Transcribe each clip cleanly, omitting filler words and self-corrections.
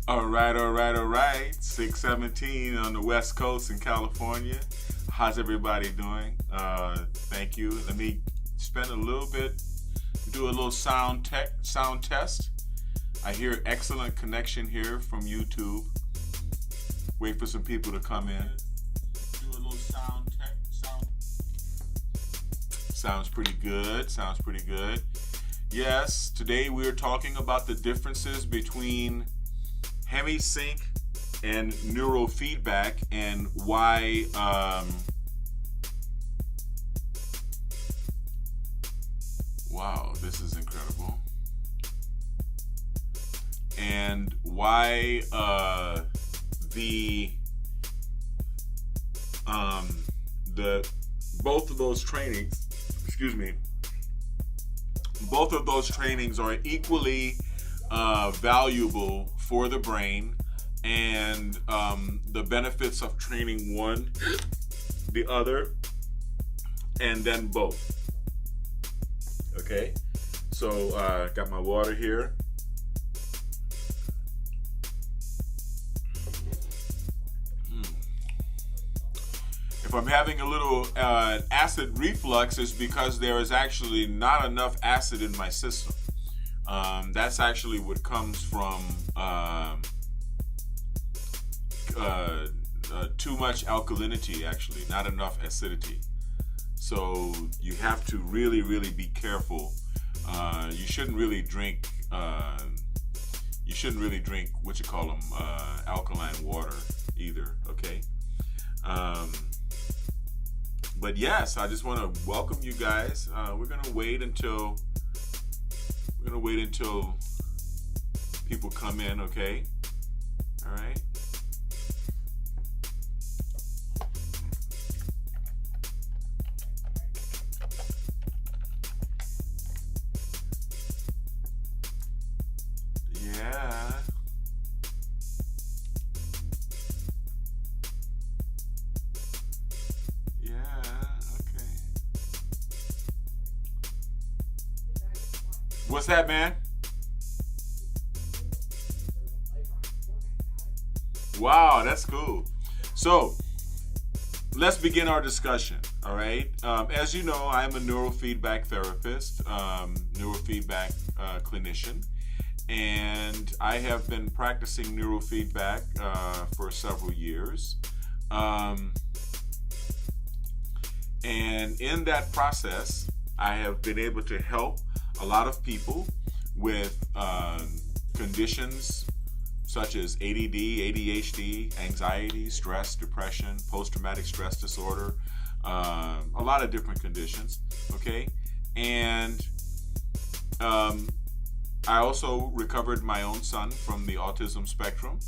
All right. 6:17 on the West Coast in California. How's everybody doing? Thank you. Let me spend a little bit, do a little sound test. I hear excellent connection here from YouTube. Wait for some people to come in. Do a little sound. Sounds pretty good. Yes, today we are talking about the differences between HemiSync and Neurofeedback and why wow, this is incredible. And why the both of those trainings, both of those trainings are equally valuable for the brain, and the benefits of training one, the other, and then both. Okay, so got my water here. If I'm having a little acid reflux, it's because there is actually not enough acid in my system. That's actually what comes from too much alkalinity, actually, not enough acidity. So you have to really be careful. You shouldn't really drink alkaline water either, okay? But yes, I just want to welcome you guys. We're gonna wait until people come in, okay? All right. What's that, man? Wow, that's cool. So let's begin our discussion. All right. As you know, I'm a neurofeedback therapist, neurofeedback clinician, and I have been practicing neurofeedback for several years. And in that process, I have been able to help a lot of people with conditions such as ADD, ADHD, anxiety, stress, depression, post-traumatic stress disorder, a lot of different conditions, okay? And I also recovered my own son from the autism spectrum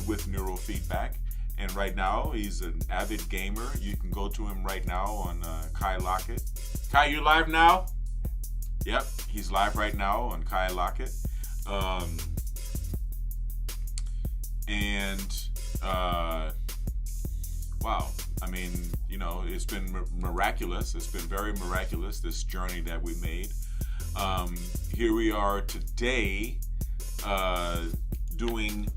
with neurofeedback. And right now, he's an avid gamer. You can go to him right now on Lockett. Kai, you live now? Yep, he's live right now on Lockett. Wow, I mean, you know, it's been miraculous. It's been very miraculous, this journey that we made. Here we are today doing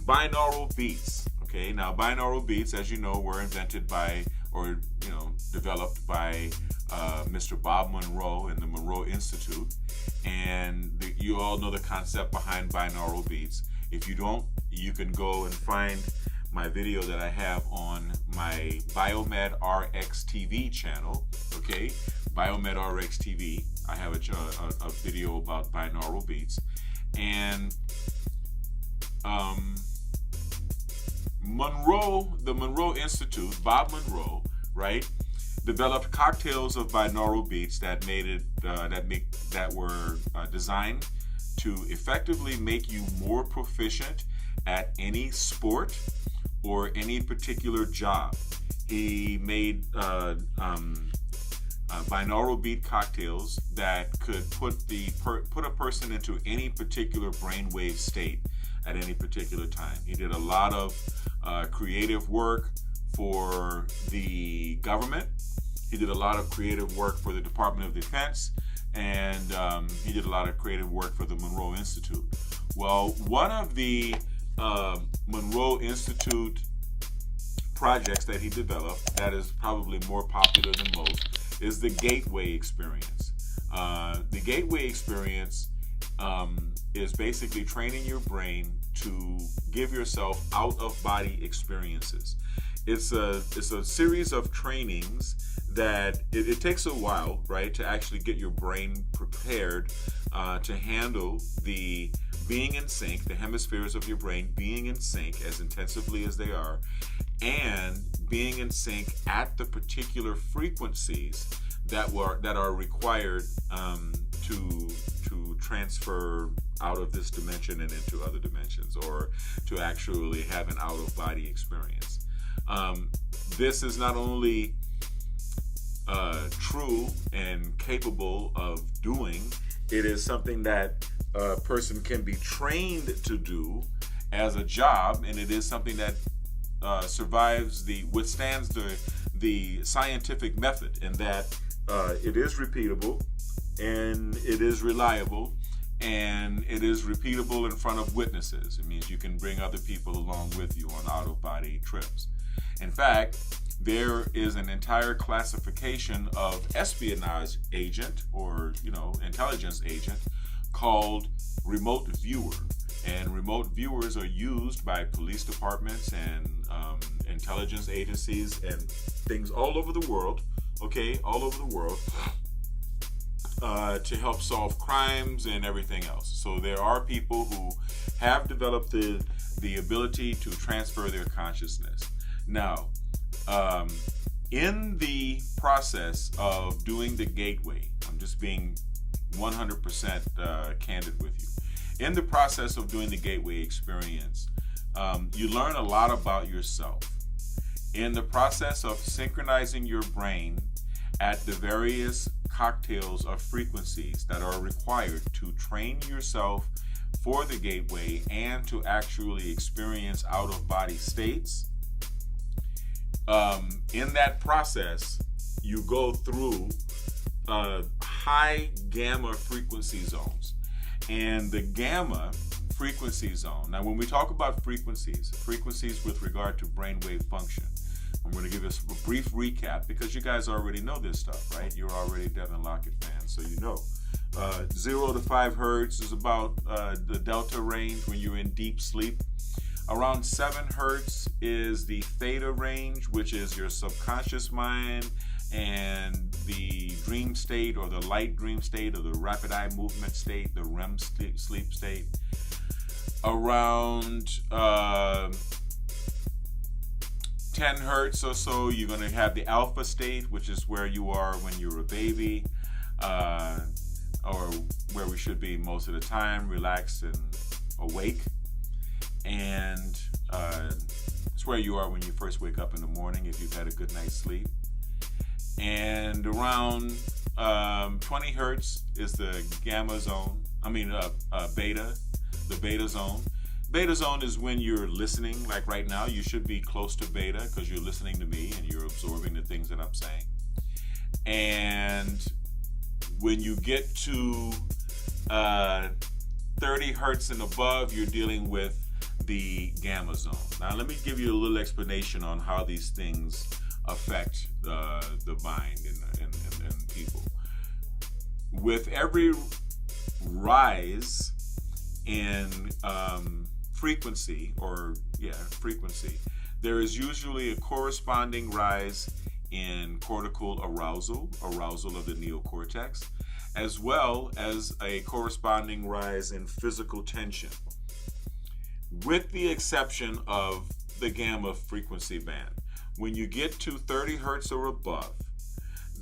binaural beats. Okay, now binaural beats, as you know, were invented by, or, you know, developed by Mr. Bob Monroe in the Monroe Institute, and you all know the concept behind binaural beats. If you don't, you can go and find my video that I have on my BiomedRx TV channel. Okay, BiomedRx TV. I have a video about binaural beats, and the Monroe Institute, Bob Monroe, right, developed cocktails of binaural beats that were designed to effectively make you more proficient at any sport or any particular job. He made binaural beat cocktails that could put a person into any particular brainwave state at any particular time. He did a lot of creative work for the government. He did a lot of creative work for the Department of Defense, and he did a lot of creative work for the Monroe Institute. Well, one of the Monroe Institute projects that he developed that is probably more popular than most is the Gateway Experience. The Gateway Experience is basically training your brain to give yourself out-of-body experiences. It's a series of trainings that it takes a while, right, to actually get your brain prepared to handle the being in sync, the hemispheres of your brain being in sync as intensively as they are, and being in sync at the particular frequencies that are required to transfer out of this dimension and into other dimensions, or to actually have an out-of-body experience. This is not only true and capable of doing, it is something that a person can be trained to do as a job, and it is something that withstands the scientific method, in that it is repeatable, and it is reliable, and it is repeatable in front of witnesses. It means you can bring other people along with you on out-of-body trips. In fact, there is an entire classification of espionage agent, or intelligence agent, called remote viewer. And remote viewers are used by police departments and intelligence agencies and things all over the world, to help solve crimes and everything else. So there are people who have developed the ability to transfer their consciousness. Now, in the process of doing the Gateway, I'm just being 100% candid with you. In the process of doing the Gateway Experience, you learn a lot about yourself. In the process of synchronizing your brain at the various cocktails of frequencies that are required to train yourself for the Gateway and to actually experience out-of-body states, in that process, you go through high gamma frequency zones. And the gamma frequency zone, now when we talk about frequencies with regard to brainwave function, I'm going to give us a brief recap because you guys already know this stuff, right? You're already Devin Lockett fans, so you know. 0 to 5 hertz is about the delta range when you're in deep sleep. Around 7 hertz is the theta range, which is your subconscious mind and the dream state, or the light dream state, or the rapid eye movement state, the REM sleep state. Around 10 hertz or so, you're going to have the alpha state, which is where you are when you're a baby, or where we should be most of the time, relaxed and awake. And it's where you are when you first wake up in the morning, if you've had a good night's sleep. And around 20 hertz is the gamma zone. Beta, the beta zone. Beta zone is when you're listening, like right now. You should be close to beta because you're listening to me and you're absorbing the things that I'm saying. And when you get to 30 hertz and above, you're dealing with the gamma zone. Now, let me give you a little explanation on how these things affect the mind and people. With every rise in frequency, there is usually a corresponding rise in cortical arousal of the neocortex, as well as a corresponding rise in physical tension, with the exception of the gamma frequency band. When you get to 30 hertz or above,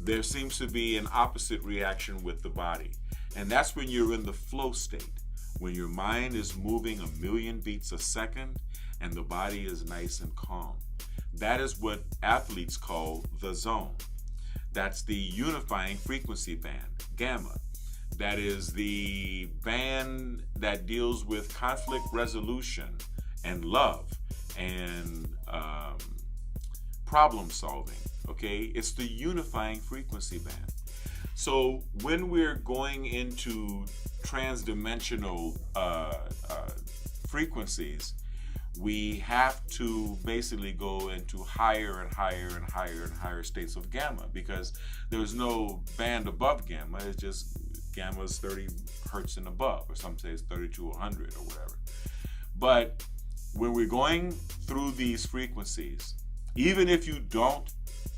there seems to be an opposite reaction with the body. And that's when you're in the flow state, when your mind is moving 1,000,000 beats a second and the body is nice and calm. That is what athletes call the zone. That's the unifying frequency band, gamma. That is the band that deals with conflict resolution and love and problem solving, okay? It's the unifying frequency band. So when we're going into transdimensional frequencies, we have to basically go into higher and higher and higher and higher states of gamma, because there's no band above gamma. It's just gamma is 30 hertz and above, or some say it's 30 to 100 or whatever. But when we're going through these frequencies, even if you don't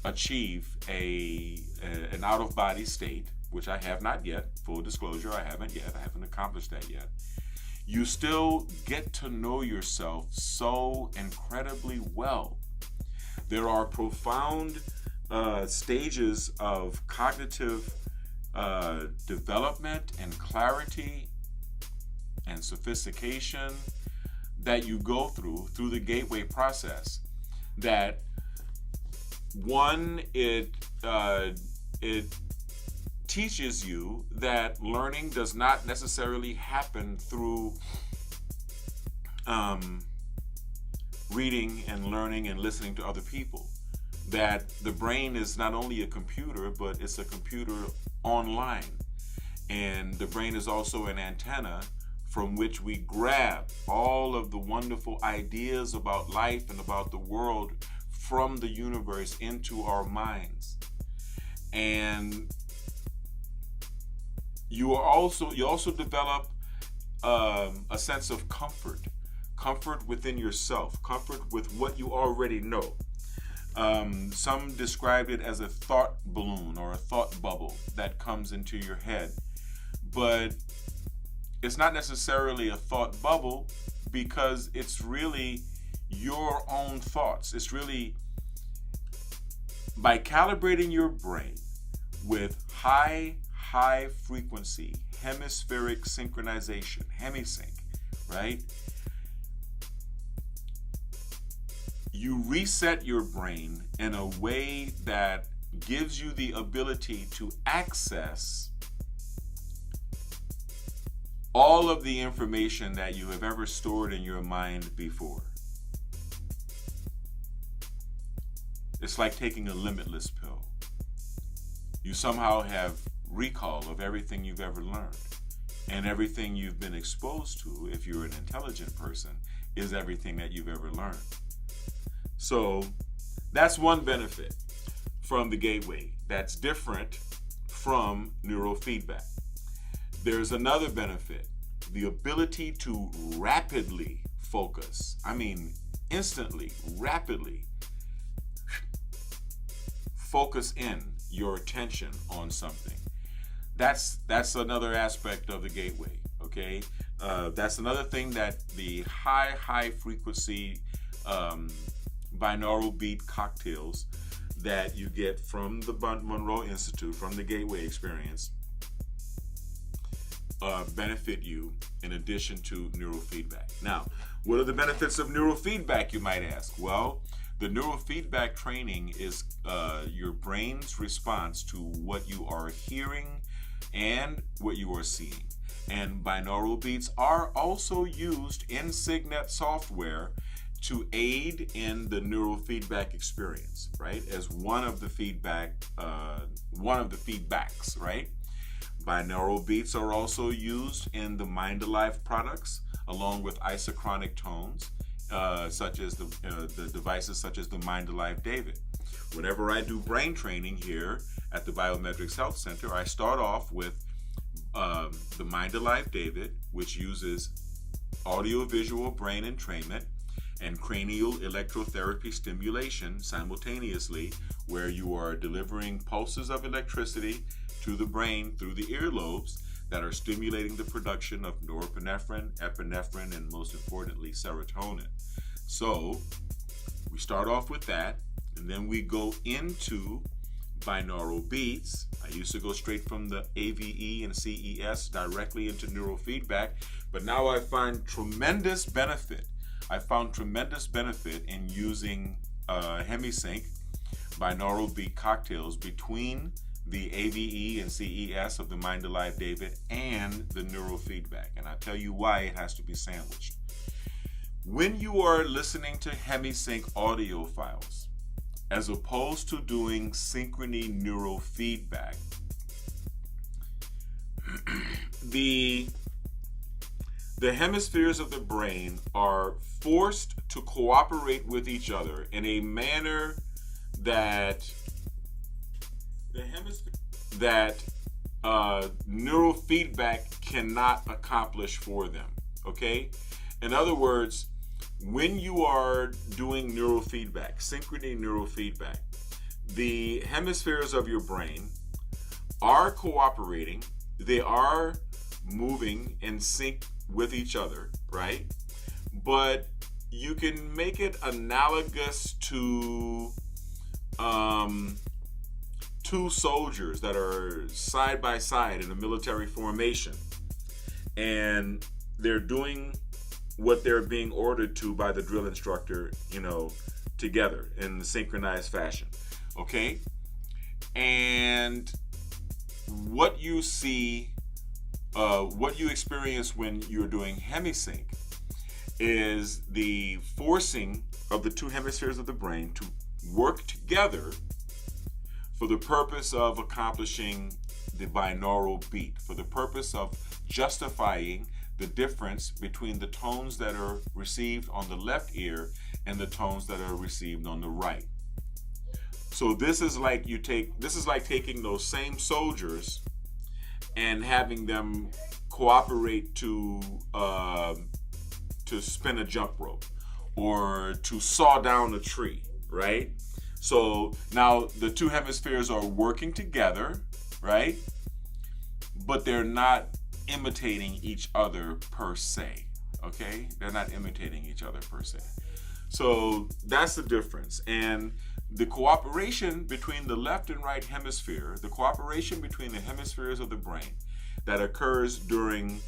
achieve an out-of-body state, which I have not yet, full disclosure, I haven't accomplished that yet, you still get to know yourself so incredibly well. There are profound stages of cognitive development and clarity and sophistication that you go through the gateway process. That one, it teaches you that learning does not necessarily happen through reading and learning and listening to other people. That the brain is not only a computer, but it's a computer online. And the brain is also an antenna from which we grab all of the wonderful ideas about life and about the world from the universe into our minds. And you also develop a sense of comfort within yourself, comfort with what you already know. Some described it as a thought balloon or a thought bubble that comes into your head, but it's not necessarily a thought bubble, because it's really your own thoughts. It's really by calibrating your brain with high frequency hemispheric synchronization, hemisync, right? You reset your brain in a way that gives you the ability to access all of the information that you have ever stored in your mind before. It's like taking a limitless pill. You somehow have recall of everything you've ever learned, and everything you've been exposed to, if you're an intelligent person, is everything that you've ever learned. So that's one benefit from the gateway that's different from neurofeedback. There's another benefit, the ability to rapidly focus. I mean, instantly, rapidly focus in your attention on something. That's another aspect of the gateway, okay? That's another thing that the high frequency binaural beat cocktails that you get from the Monroe Institute, from the Gateway Experience, benefit you in addition to neurofeedback. Now, what are the benefits of neurofeedback, you might ask? Well, the neurofeedback training is your brain's response to what you are hearing and what you are seeing. And binaural beats are also used in Signet software to aid in the neurofeedback experience, right? As one of the feedbacks, right? Binaural beats are also used in the Mind Alive products, along with isochronic tones, such as the devices such as the Mind Alive David. Whenever I do brain training here at the BiomedRx Health Center, I start off with the Mind Alive David, which uses audio-visual brain entrainment and cranial electrotherapy stimulation simultaneously, where you are delivering pulses of electricity to the brain through the earlobes that are stimulating the production of norepinephrine, epinephrine, and most importantly, serotonin. So we start off with that, and then we go into binaural beats. I used to go straight from the AVE and CES directly into neurofeedback, but now I find tremendous benefit. I found tremendous benefit in using hemisync binaural beat cocktails between the AVE and CES of the Mind Alive David and the neurofeedback. And I'll tell you why it has to be sandwiched. When you are listening to hemisync audio files, as opposed to doing synchrony neurofeedback, the the hemispheres of the brain are forced to cooperate with each other in a manner that neurofeedback cannot accomplish for them. Okay? In other words, when you are doing neurofeedback, synchrony neurofeedback, the hemispheres of your brain are cooperating, they are moving in sync with each other, right? But you can make it analogous to two soldiers that are side by side in a military formation, and they're doing what they're being ordered to by the drill instructor, together in the synchronized fashion. Okay? And what you see, what you experience when you're doing hemisync is the forcing of the two hemispheres of the brain to work together for the purpose of accomplishing the binaural beat, for the purpose of justifying the difference between the tones that are received on the left ear and the tones that are received on the right. So this is like taking those same soldiers and having them cooperate to spin a jump rope or to saw down a tree, right? So now the two hemispheres are working together, right? But they're not imitating each other per se, okay? They're not imitating each other per se. So that's the difference. And the cooperation between the left and right hemisphere, the cooperation between the hemispheres of the brain that occurs during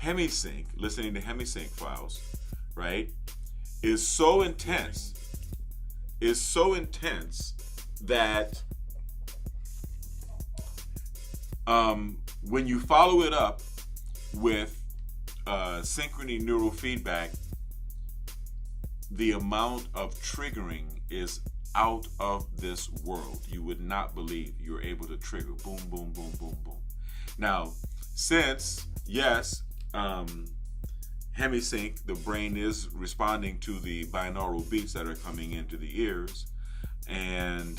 hemisync, listening to hemisync files, right, is so intense that when you follow it up with synchrony neurofeedback, the amount of triggering is out of this world. You would not believe you're able to trigger boom, boom, boom, boom, boom. Now, since, yes, hemisync, the brain is responding to the binaural beats that are coming into the ears, and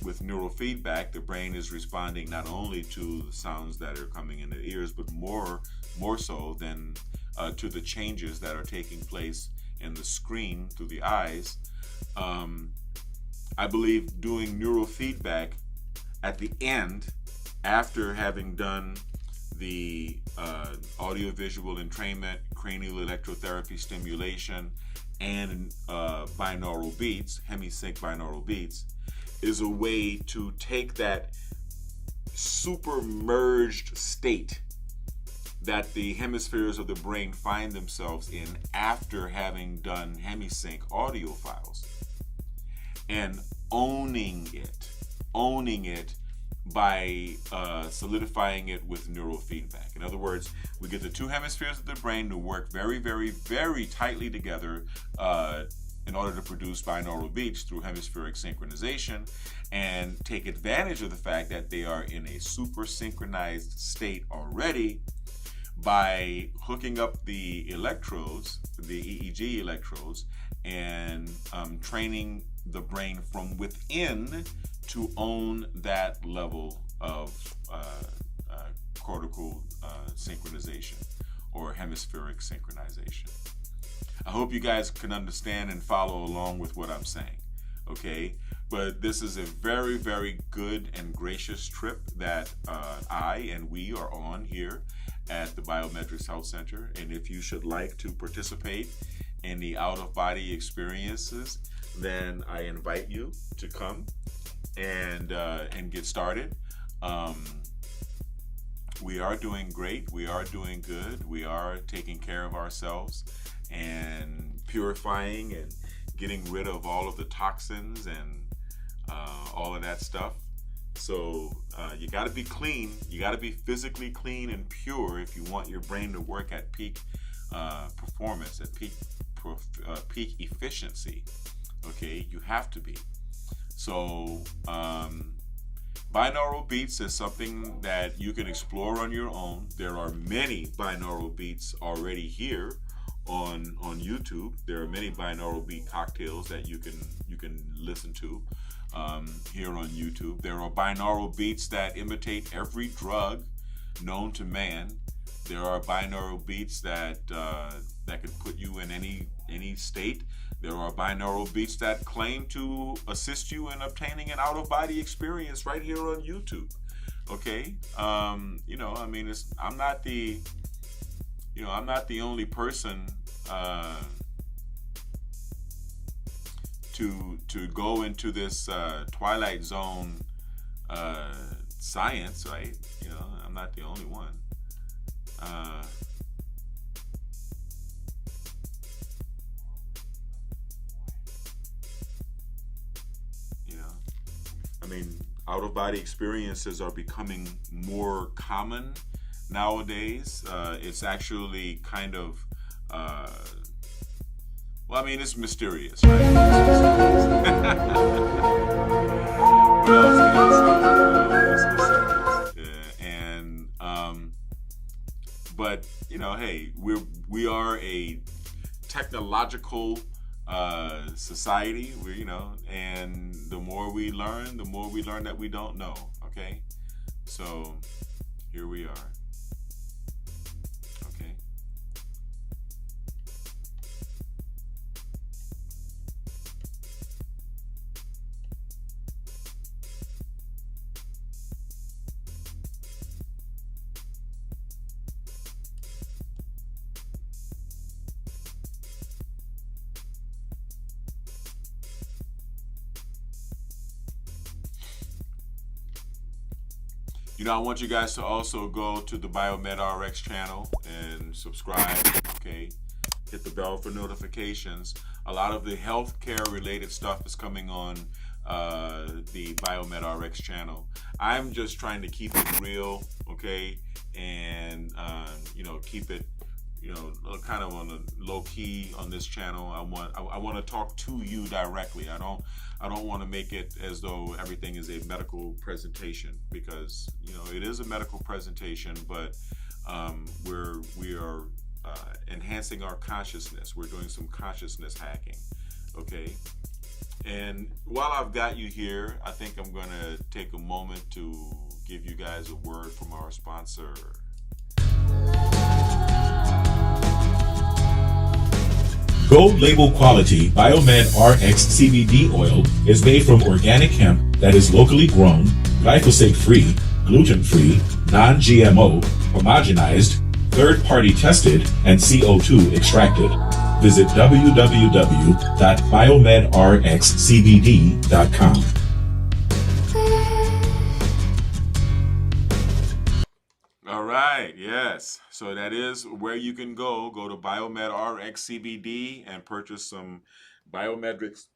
with neurofeedback, the brain is responding not only to the sounds that are coming in the ears, but more so than to the changes that are taking place in the screen through the eyes. I believe doing neurofeedback at the end, after having done the audiovisual entrainment, cranial electrotherapy stimulation, and binaural beats, hemisync binaural beats, is a way to take that super merged state that the hemispheres of the brain find themselves in after having done hemisync audio files, and owning it by solidifying it with neurofeedback. In other words, we get the two hemispheres of the brain to work very, very, very tightly together in order to produce binaural beats through hemispheric synchronization, and take advantage of the fact that they are in a super synchronized state already by hooking up the electrodes, the EEG electrodes, and training the brain from within to own that level of cortical synchronization or hemispheric synchronization. I hope you guys can understand and follow along with what I'm saying, okay? But this is a very, very good and gracious trip that I and we are on here at the BiomedRx Health Center. And if you should like to participate in the out-of-body experiences, then I invite you to come and get started. We are doing great. We are doing good. We are taking care of ourselves and purifying and getting rid of all of the toxins and all of that stuff. So you got to be clean. You got to be physically clean and pure if you want your brain to work at peak performance, at peak efficiency. Okay, you have to be. So Binaural beats is something that you can explore on your own. There are many binaural beats already here on YouTube. There are many binaural beat cocktails that you can listen to here on YouTube. There are binaural beats that imitate every drug known to man. There are binaural beats that can put you in any state. There are binaural beats that claim to assist you in obtaining an out-of-body experience right here on YouTube. Okay, I mean, I'm not the only person to go into this Twilight Zone science, right? I'm not the only one. Uh, you know, I mean, out of body experiences are becoming more common nowadays. It's actually kind of, well, I mean, it's mysterious, right? What else can I say? It's mysterious. Yeah, and but hey, we are a technological society. And the more we learn, that we don't know. Okay, so here we are. Okay. I want you guys to also go to the BiomedRx channel and subscribe, okay? Hit the bell for notifications. A lot of the healthcare related stuff is coming on the BiomedRx channel. I'm just trying to keep it real, okay? And, keep it, kind of on the low key on this channel. I want to talk to you directly. I don't want to make it as though everything is a medical presentation, because it is a medical presentation, but we are enhancing our consciousness. We're doing some consciousness hacking, okay? And while I've got you here, I think I'm going to take a moment to give you guys a word from our sponsor. Gold label quality BiomedRx CBD oil is made from organic hemp that is locally grown, glyphosate free, gluten free, non-GMO, homogenized, third-party tested, and CO2 extracted. Visit www.biomedrxcbd.com. All right, yes. So that is where you can go. Go to BiomedRx CBD and purchase some BiomedRx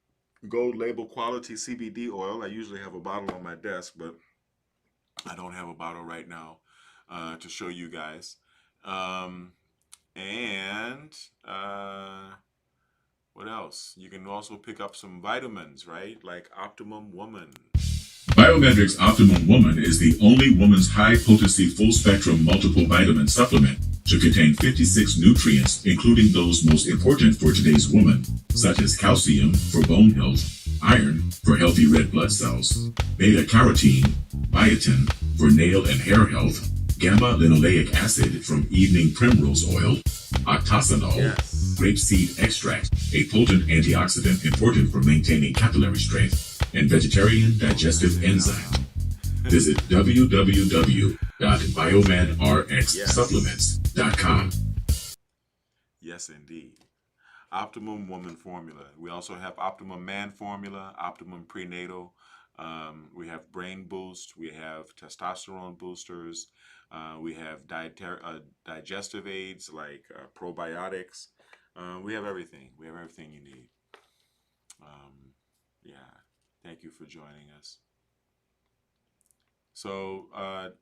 Gold Label Quality CBD oil. I usually have a bottle on my desk, but I don't have a bottle right now to show you guys. And what else? You can also pick up some vitamins, right? Like Optimum Woman. BiomedRx Optimum Woman is the only woman's high-potency full-spectrum multiple vitamin supplement to contain 56 nutrients, including those most important for today's woman, such as calcium for bone health, iron for healthy red blood cells, beta-carotene, biotin for nail and hair health, gamma-linoleic acid from evening primrose oil, octasanol, grapeseed extract, a potent antioxidant important for maintaining capillary strength, and vegetarian digestive enzyme. Visit www.biomedrxsupplements.com. Yes, indeed. Optimum Woman Formula. We also have Optimum Man Formula, Optimum Prenatal. We have Brain Boost. We have testosterone boosters. We have digestive aids like probiotics. We have everything. We have everything you need. Yeah. Thank you for joining us. So I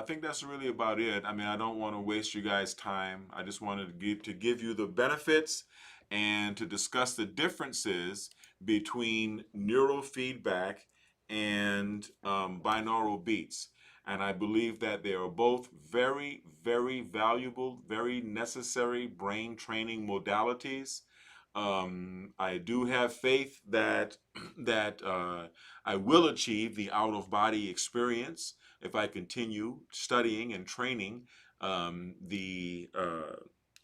think that's really about it. I mean, I don't want to waste you guys' time. I just wanted to give you the benefits and to discuss the differences between neurofeedback and binaural beats. And I believe that they are both very, very valuable, very necessary brain training modalities. I do have faith that I will achieve the out of body experience if I continue studying and training the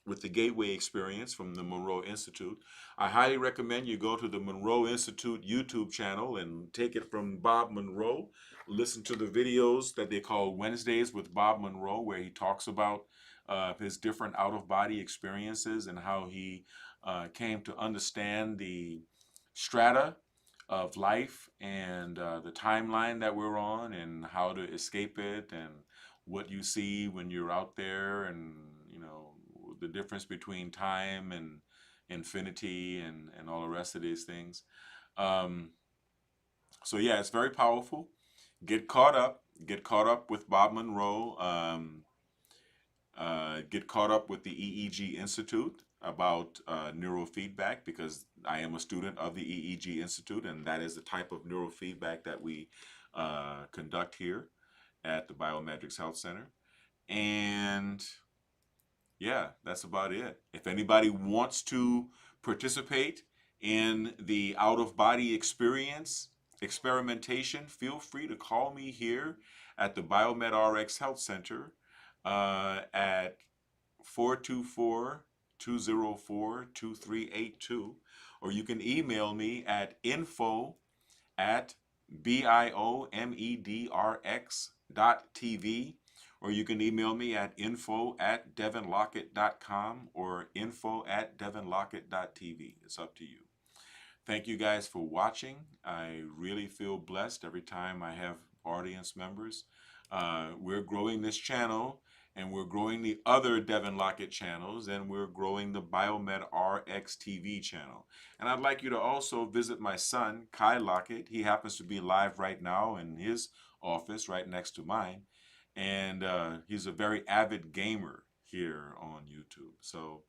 with the Gateway Experience from the Monroe Institute. I highly recommend you go to the Monroe Institute YouTube channel and take it from Bob Monroe. Listen to the videos that they call Wednesdays with Bob Monroe, where he talks about his different out of body experiences and how he came to understand the strata of life and the timeline that we're on and how to escape it and what you see when you're out there and the difference between time and infinity and all the rest of these things. Um, so yeah, it's very powerful. Get caught up with Bob Monroe. Get caught up with the EEG Institute about neurofeedback, because I am a student of the EEG Institute, and that is the type of neurofeedback that we conduct here at the BiomedRx Health Center. And yeah, that's about it. If anybody wants to participate in the out of body experimentation, feel free to call me here at the BiomedRx Health Center at 424-204-2382, or you can email me at info@biomedrx.tv, or you can email me at info@devinlockett.com or info@devinlockett.tv. It's up to you. Thank you guys for watching. I really feel blessed every time I have audience members. We're growing this channel, and we're growing the other Devin Lockett channels, and we're growing the BiomedRx TV channel. And I'd like you to also visit my son, Kai Lockett. He happens to be live right now in his office right next to mine. And he's a very avid gamer here on YouTube. So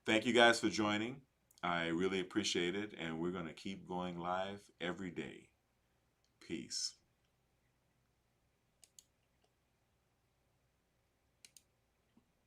thank you guys for joining. I really appreciate it. And we're going to keep going live every day. Peace.